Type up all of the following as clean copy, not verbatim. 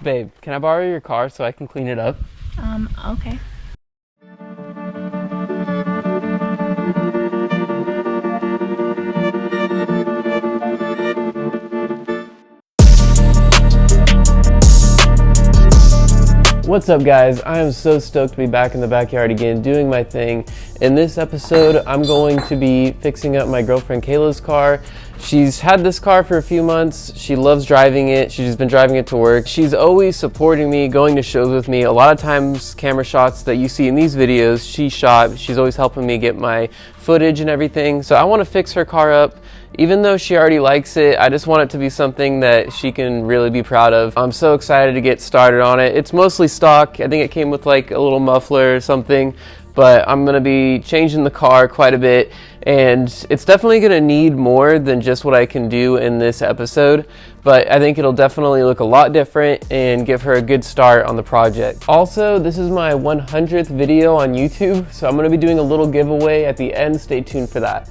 Babe, can I borrow your car so I can clean it up? Okay. What's up, guys? I am so stoked to be back in the backyard again doing my thing. In this episode, I'm going to be fixing up my girlfriend Kayla's car. She's had this car for a few months. She loves driving it. She's been driving it to work. She's always supporting me, going to shows with me. A lot of times, camera shots that you see in these videos, she shot. She's always helping me get my footage and everything. So I want to fix her car up. Even though she already likes it, I just want it to be something that she can really be proud of. I'm so excited to get started on it. It's mostly stock. I think it came with like a little muffler or something, but I'm gonna be changing the car quite a bit, and it's definitely gonna need more than just what I can do in this episode, but I think it'll definitely look a lot different and give her a good start on the project. Also, this is my 100th video on YouTube, so I'm gonna be doing a little giveaway at the end. Stay tuned for that.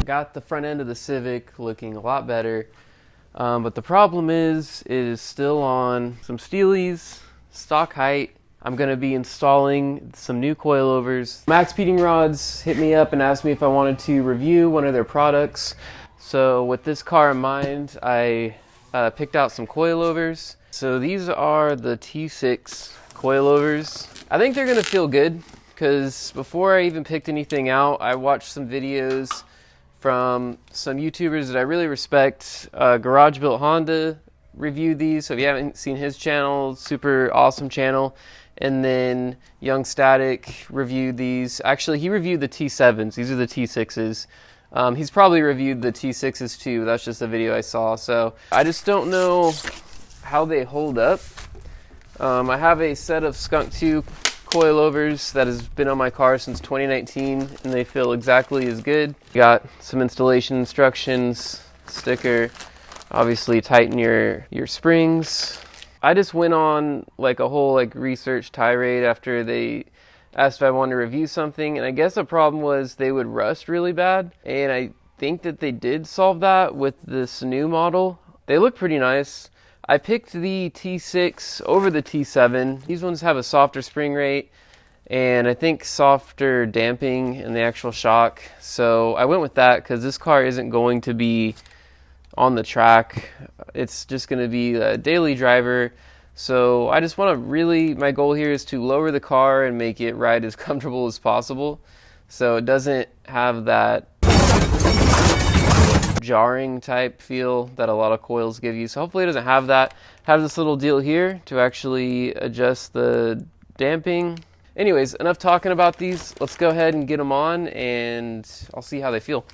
Got the front end of the Civic looking a lot better, but the problem is it is still on some steelies, stock height. I'm going to be installing some new coilovers. Max Speeding Rods hit me up and asked me if I wanted to review one of their products. So with this car in mind, I picked out some coilovers. So these are the T6 coilovers. I think they're going to feel good because before I even picked anything out, I watched some videos from some YouTubers that I really respect. Garage Built Honda reviewed these, so if you haven't seen his channel, super awesome channel. And then Young Static reviewed these. Actually, he reviewed the T7s. These are the T6s. He's probably reviewed the T6s too. That's just a video I saw. So I just don't know how they hold up. I have a set of Skunk 2 coilovers that has been on my car since 2019, and they feel exactly as good. Got some installation instructions, sticker, obviously tighten your springs. I just went on like a whole research tirade after they asked if I wanted to review something, and I guess the problem was they would rust really bad, and I think that they did solve that with this new model. They look pretty nice. I picked the T6 over the T7. These ones have a softer spring rate and I think softer damping in the actual shock. So I went with that because this car isn't going to be on the track. It's just going to be a daily driver. So I just want to my goal here is to lower the car and make it ride as comfortable as possible. So it doesn't have that jarring type feel that a lot of coils give you. So hopefully it doesn't have that. Have this little deal here to actually adjust the damping. Anyways, enough talking about these. Let's go ahead and get them on and I'll see how they feel.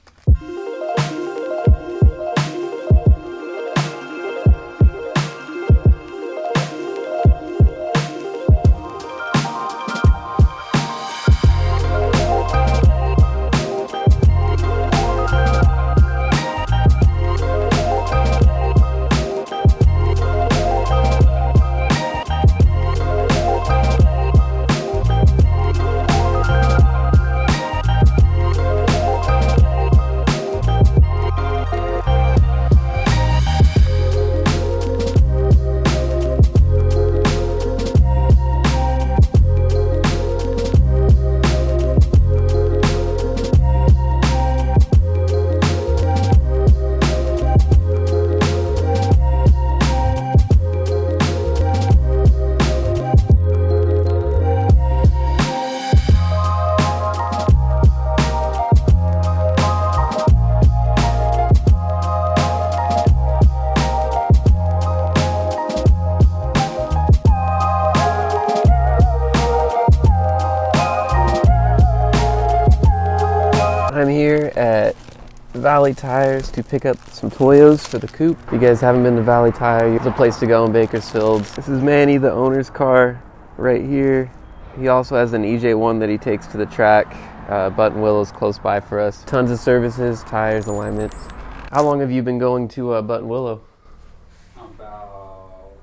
at Valley Tires to pick up some Toyos for the coupe. If you guys haven't been to Valley Tire, it's a place to go in Bakersfield. This is Manny, the owner's car, right here. He also has an EJ1 that he takes to the track. Button Willow's close by for us. Tons of services, tires, alignments. How long have you been going to Button Willow? About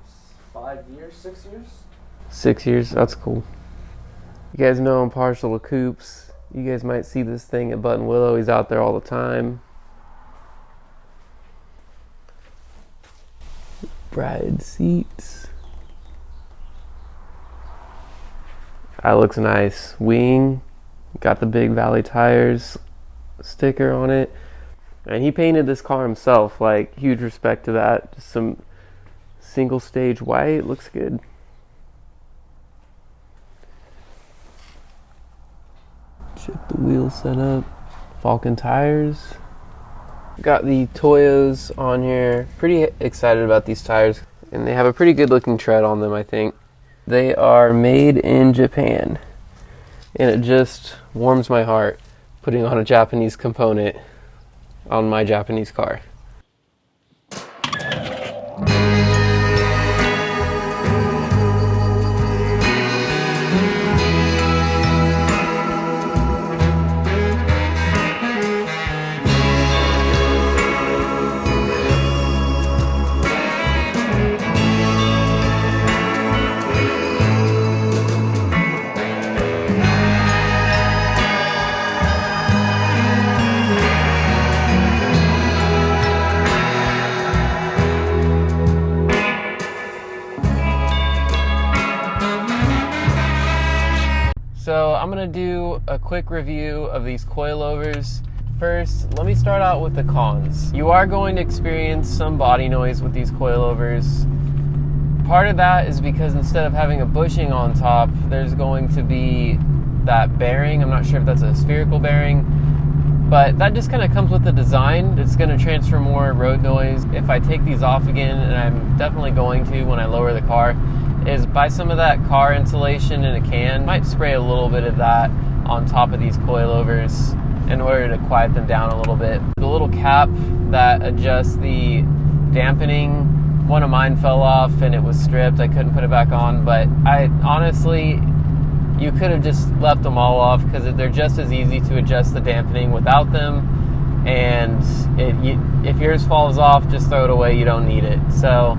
5 years, 6 years. 6 years, that's cool. You guys know I'm partial to coupes. You guys might see this thing at Button Willow. He's out there all the time. Bride seats. That looks nice. Wing. Got the big Valley Tires sticker on it. And he painted this car himself. Like, huge respect to that. Just some single stage white. Looks good. Check the wheel setup. Falcon tires. Got the Toyos on here. Pretty excited about these tires. And they have a pretty good looking tread on them, I think. They are made in Japan. And it just warms my heart putting on a Japanese component on my Japanese car. So I'm gonna do a quick review of these coilovers. First, let me start out with the cons. You are going to experience some body noise with these coilovers. Part of that is because instead of having a bushing on top, there's going to be that bearing. I'm not sure if that's a spherical bearing, but that just kind of comes with the design. It's gonna transfer more road noise. If I take these off again, and I'm definitely going to when I lower the car, is buy some of that car insulation in a can. Might spray a little bit of that on top of these coilovers in order to quiet them down a little bit. The little cap that adjusts the dampening, one of mine fell off and it was stripped. I couldn't put it back on, but I honestly, you could have just left them all off because they're just as easy to adjust the dampening without them. And if yours falls off, just throw it away. You don't need it. So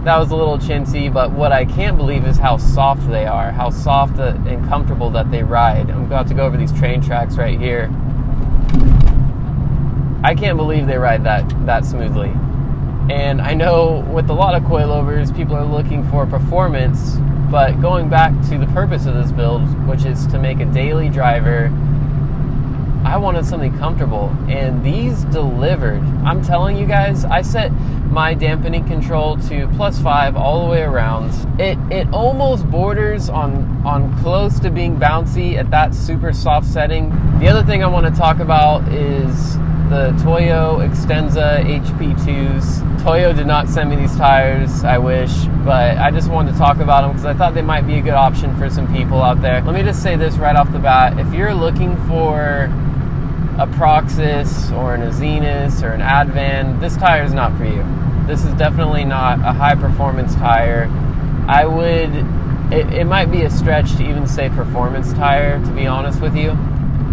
that was a little chintzy, but what I can't believe is how soft they are, how soft and comfortable that they ride. I'm about to go over these train tracks right here. I can't believe they ride that smoothly. And I know with a lot of coilovers, people are looking for performance, but going back to the purpose of this build, which is to make a daily driver, I wanted something comfortable, and these delivered. I'm telling you guys, I set my dampening control to +5 all the way around. It almost borders on close to being bouncy at that super soft setting. The other thing I want to talk about is the Toyo Extenza HP2s. Toyo did not send me these tires, I wish, but I just wanted to talk about them because I thought they might be a good option for some people out there. Let me just say this right off the bat. If you're looking for a Proxys or an Azenis or an Advan, this tire is not for you. This is definitely not a high performance tire. It might be a stretch to even say performance tire, to be honest with you.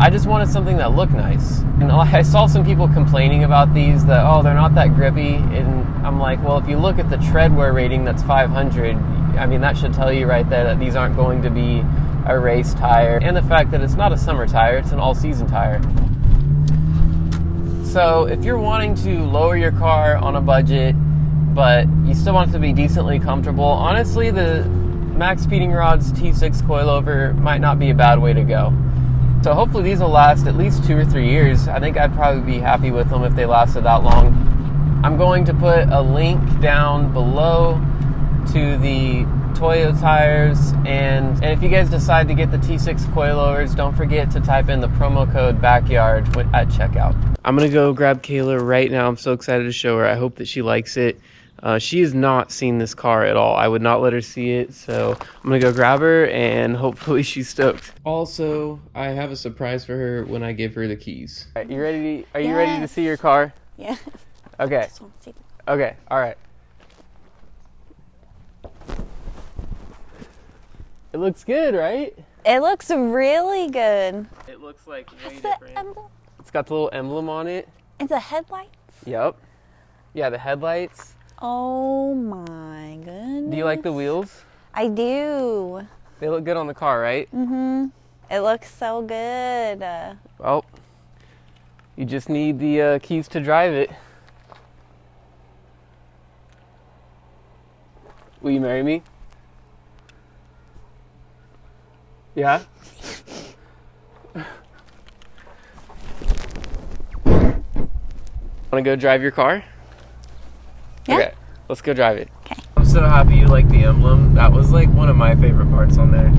I just wanted something that looked nice. And I saw some people complaining about these, that, oh, they're not that grippy. And I'm like, well, if you look at the tread wear rating that's 500, I mean, that should tell you right there that these aren't going to be a race tire. And the fact that it's not a summer tire, it's an all-season tire. So if you're wanting to lower your car on a budget, but you still want it to be decently comfortable, honestly, the Max Speeding Rod's T6 coilover might not be a bad way to go. So hopefully these will last at least 2 or 3 years. I think I'd probably be happy with them if they lasted that long. I'm going to put a link down below to the Toyo tires, and if you guys decide to get the T6 coilovers, don't forget to type in the promo code BACKYARD at checkout. I'm gonna go grab Kayla right now. I'm so excited to show her. I hope that she likes it. She has not seen this car at all. I would not let her see it, so I'm gonna go grab her and hopefully she's stoked. Also, I have a surprise for her when I give her the keys. All right, you ready? Are you ready to see your car? Yeah. Okay. Okay, all right. It looks good, right? It looks really good. It looks like way That's different. the emblem. It's got the little emblem on it. And the headlights. Yep. Yeah, the headlights. Oh my goodness. Do you like the wheels? I do. They look good on the car, right? Mm-hmm. It looks so good. Well, you just need the keys to drive it. Will you marry me? Yeah? Want to go drive your car? Yeah. Okay, let's go drive it. Okay. I'm so happy you like the emblem. That was like one of my favorite parts on there.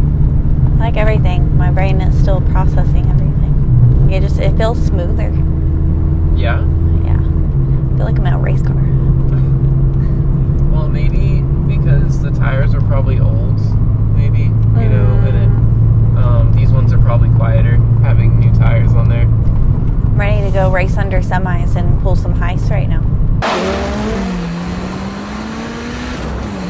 I like everything. My brain is still processing everything. It feels smoother. Yeah? Yeah. I feel like I'm in a race car. Well, maybe because the tires are probably old, maybe, you know, and these ones are probably quieter, having new tires on there. I'm ready to go race under semis and pull some heists right now.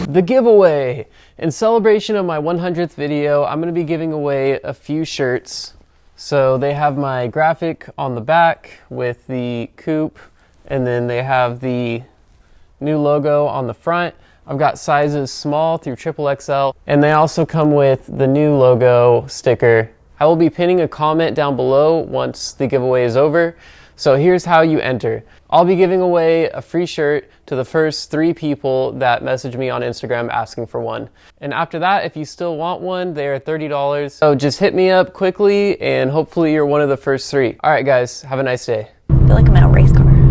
The giveaway! In celebration of my 100th video, I'm going to be giving away a few shirts. So they have my graphic on the back with the coupe, and then they have the new logo on the front. I've got sizes small through XXL, and they also come with the new logo sticker. I will be pinning a comment down below once the giveaway is over. So here's how you enter. I'll be giving away a free shirt to the first 3 people that message me on Instagram asking for one. And after that, if you still want one, they are $30. So just hit me up quickly and hopefully you're one of the first 3. All right, guys, have a nice day. I feel like I'm in a race